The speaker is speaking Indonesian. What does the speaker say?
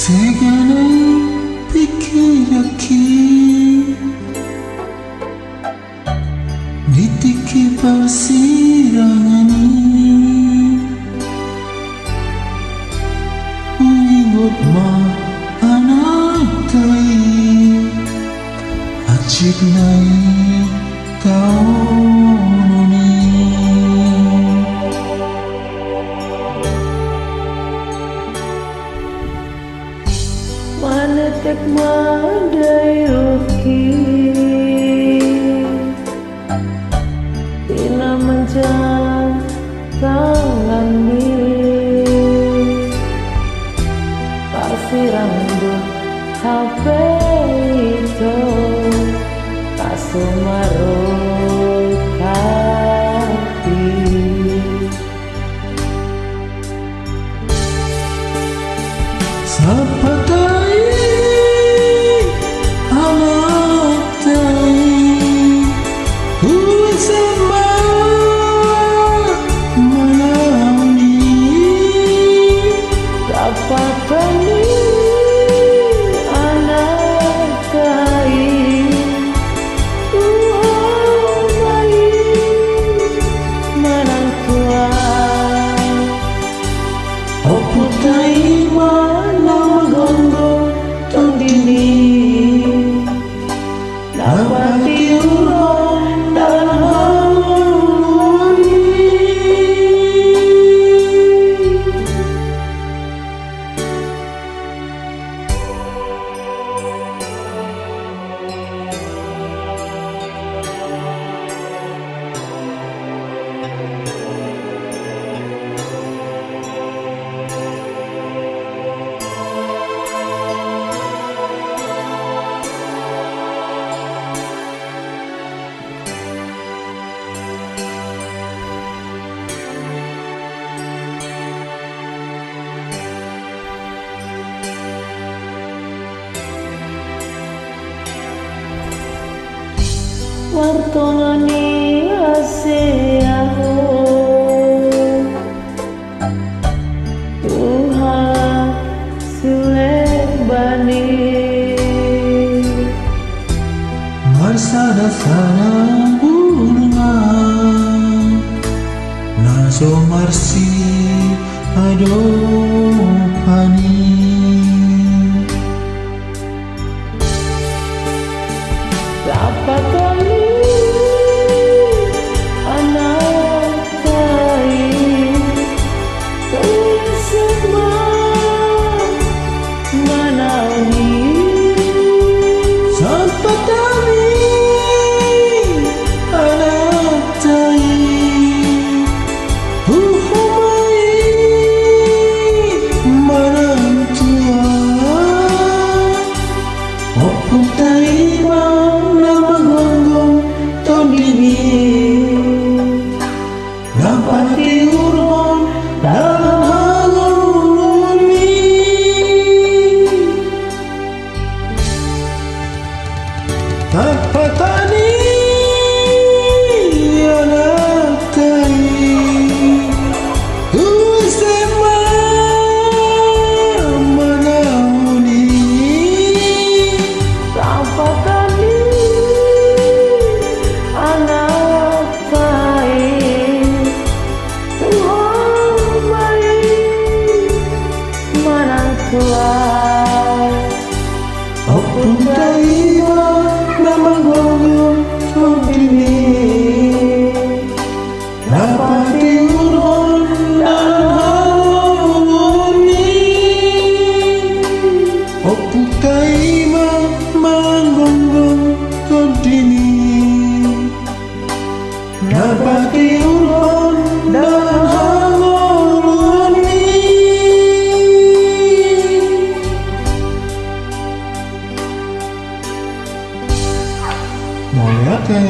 세계는 pikirakki ditiki persirangani menyebut ma anak tai acik nai taunoni Manetek madai ruki Tina menjang tangan ni Kasih rambut HP itu Kasih marut hati Sapatai anak tai Uisema menauni Dapatani anak tai baik menang tua Opo tai mana menggonggong tondini Napati urang dalam harmoni Wartongani aseaho Tuhan sulebani Marsada sana bunga Naso marsi adopani Dapat kali anak tai Tulisma menauni Sampatani anak tai Uhumai marang tua Opung tai mana menggonggong tondini Napati urang dalam harmoni Tapatani anak tai Uisema menauni Dapat kali anak tai Tuhan baik menang tua Opung tai memang gonggong tondini Napati urang dalam harmoni Opung tai memang gonggong tondini Napati urang dalam harmoni Moyate